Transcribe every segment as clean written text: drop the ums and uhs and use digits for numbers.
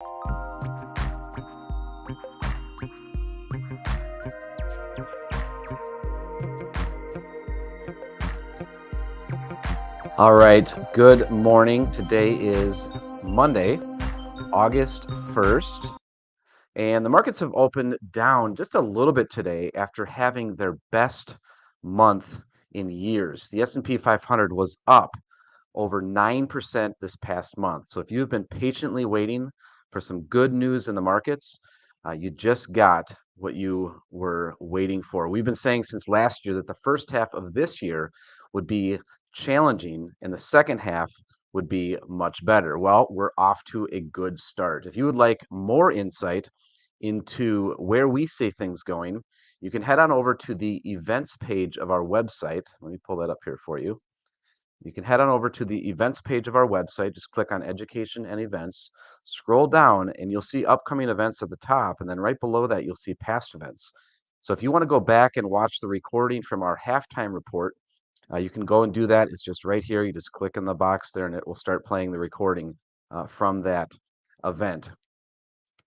All right, good morning. Today is Monday, August 1st, and the markets have opened down just a little bit today after having their best month in years. The S&P 500 was up over 9% this past month. So if you've been patiently waiting for some good news in the markets, you just got what you were waiting for. We've been saying since last year that the first half of this year would be challenging and the second half would be much better. Well, we're off to a good start. If you would like more insight into where we see things going, you can head on over to the events page of our website. Let me pull that up here for you. You can head on over to the events page of our website. Just click on education and events, scroll down, and you'll see upcoming events at the top. And then right below that, you'll see past events. So if you want to go back and watch the recording from our halftime report, you can go and do that. It's just right here. You just click in the box there and it will start playing the recording from that event.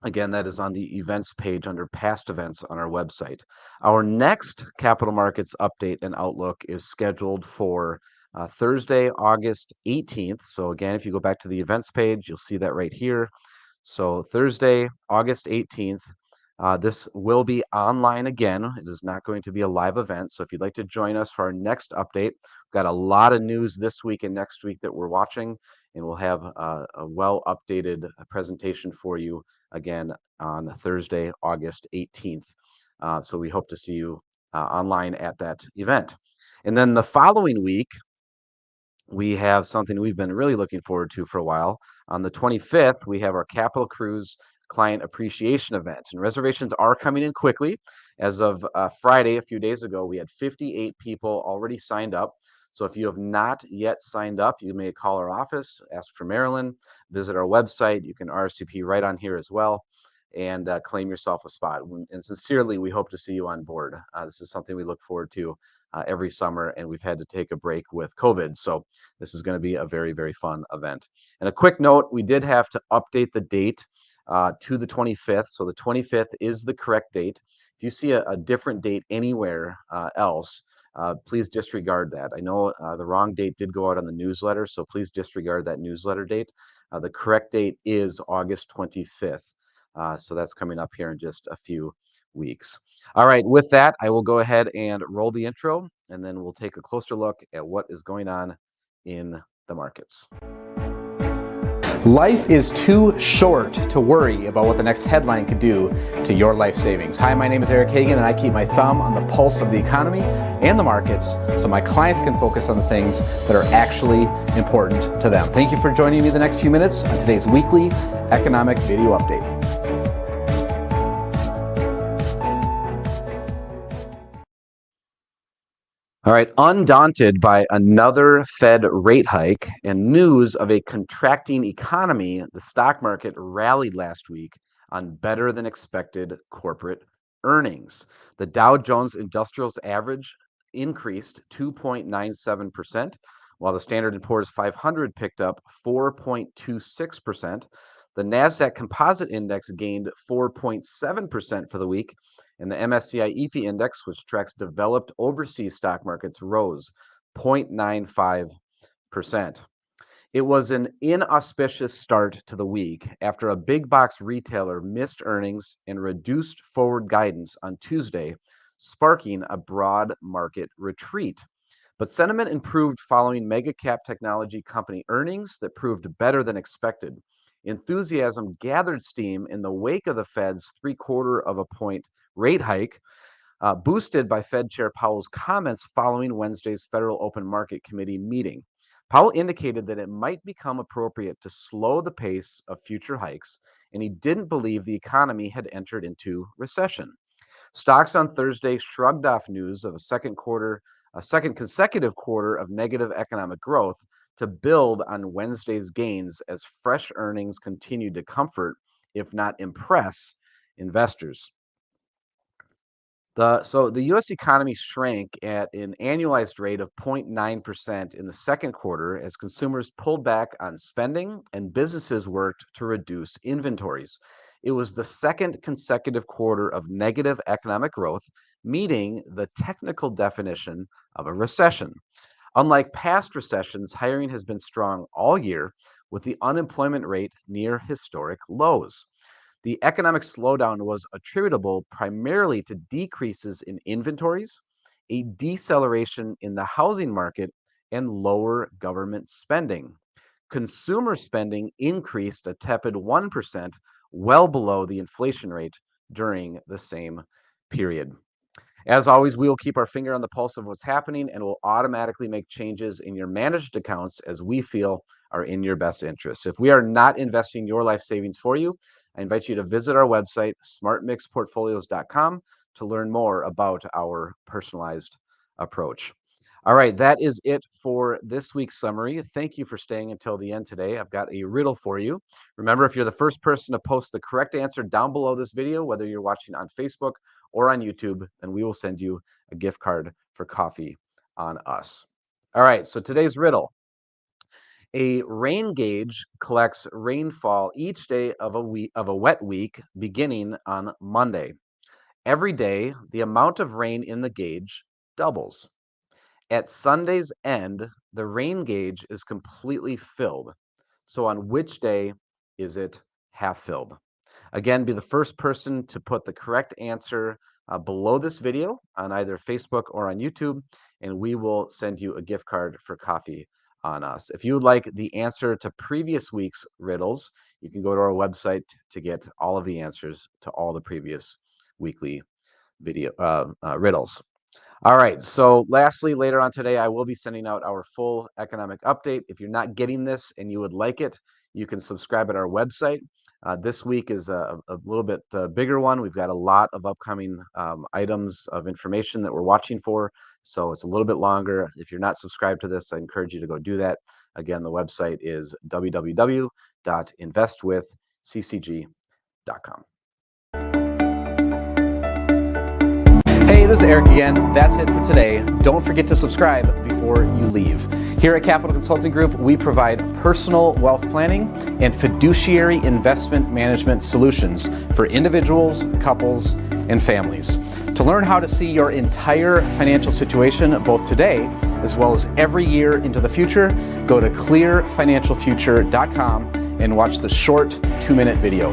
Again, that is on the events page under past events on our website. Our next capital markets update and outlook is scheduled for Thursday, August 18th. So again, if you go back to the events page, you'll see that right here. So Thursday, August 18th, this will be online again. It is not going to be a live event. So if you'd like to join us for our next update, we've got a lot of news this week and next week that we're watching, and we'll have a well updated presentation for you again on Thursday, August 18th. So we hope to see you online at that event. And then the following week, we have something we've been really looking forward to for a while. On the 25th, we have our Capital Cruise Client Appreciation event, and reservations are coming in quickly. As of Friday, a few days ago, we had 58 people already signed up. So if you have not yet signed up, you may call our office, ask for Marilyn, visit our website. You can RSVP right on here as well and claim yourself a spot. And sincerely, we hope to see you on board. This is something we look forward to every summer, and we've had to take a break with COVID. So this is going to be a very, very fun event. And a quick note, we did have to update the date to the 25th. So the 25th is the correct date. If you see a different date anywhere else, please disregard that. I know the wrong date did go out on the newsletter, so please disregard that newsletter date. The correct date is August 25th. So that's coming up here in just a few weeks. All right, with that, I will go ahead and roll the intro, and then we'll take a closer look at what is going on in the markets. Life is too short to worry about what the next headline could do to your life savings. Hi, my name is Eric Hagan, and I keep my thumb on the pulse of the economy and the markets so my clients can focus on the things that are actually important to them. Thank you for joining me the next few minutes on today's weekly economic video update. All right, undaunted by another Fed rate hike and news of a contracting economy, the stock market rallied last week on better than expected corporate earnings. The Dow Jones Industrials Average increased 2.97%, while the Standard & Poor's 500 picked up 4.26%. The NASDAQ Composite Index gained 4.7% for the week, and the MSCI EAFE index, which tracks developed overseas stock markets, rose 0.95%. It was an inauspicious start to the week after a big box retailer missed earnings and reduced forward guidance on Tuesday, sparking a broad market retreat. But sentiment improved following mega cap technology company earnings that proved better than expected. Enthusiasm gathered steam in the wake of the Fed's 0.75 point rate hike, boosted by Fed Chair Powell's comments following Wednesday's Federal Open Market Committee meeting. Powell indicated that it might become appropriate to slow the pace of future hikes, and he didn't believe the economy had entered into recession. Stocks on Thursday shrugged off news of a second consecutive quarter of negative economic growth to build on Wednesday's gains as fresh earnings continued to comfort, if not impress, investors. The U.S. economy shrank at an annualized rate of 0.9% in the second quarter as consumers pulled back on spending and businesses worked to reduce inventories. It was the second consecutive quarter of negative economic growth, meeting the technical definition of a recession. Unlike past recessions, hiring has been strong all year, with the unemployment rate near historic lows. The economic slowdown was attributable primarily to decreases in inventories, a deceleration in the housing market, and lower government spending. Consumer spending increased a tepid 1%, well below the inflation rate during the same period. As always, we will keep our finger on the pulse of what's happening and will automatically make changes in your managed accounts as we feel are in your best interest. If we are not investing your life savings for you, I invite you to visit our website, smartmixportfolios.com, to learn more about our personalized approach. All right, that is it for this week's summary. Thank you for staying until the end today. I've got a riddle for you. Remember, if you're the first person to post the correct answer down below this video, whether you're watching on Facebook or on YouTube, then we will send you a gift card for coffee on us. All right, so today's riddle. A rain gauge collects rainfall each day of a wet week beginning on Monday. Every day, the amount of rain in the gauge doubles. At Sunday's end, the rain gauge is completely filled. So on which day is it half filled? Again, be the first person to put the correct answer below this video on either Facebook or on YouTube, and we will send you a gift card for coffee on us. If you would like the answer to previous week's riddles, you can go to our website to get all of the answers to all the previous weekly video riddles. All right, so lastly, later on today, I will be sending out our full economic update. If you're not getting this and you would like it, you can subscribe at our website. This week is a little bit bigger one. We've got a lot of upcoming items of information that we're watching for, so it's a little bit longer. If you're not subscribed to this, I encourage you to go do that. Again, the website is www.investwithccg.com. Hey, this is Eric again. That's it for today. Don't forget to subscribe before you leave. Here at Capital Consulting Group, we provide personal wealth planning and fiduciary investment management solutions for individuals, couples, and families. To learn how to see your entire financial situation, both today as well as every year into the future, go to clearfinancialfuture.com and watch the short 2-minute video.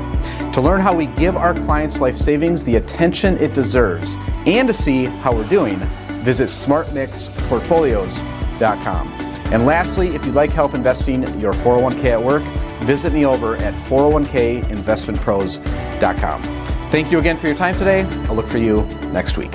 To learn how we give our clients' life savings the attention it deserves and to see how we're doing, visit smartmixportfolios.com. And lastly, if you'd like help investing your 401k at work, visit me over at 401kinvestmentpros.com. Thank you again for your time today. I'll look for you next week.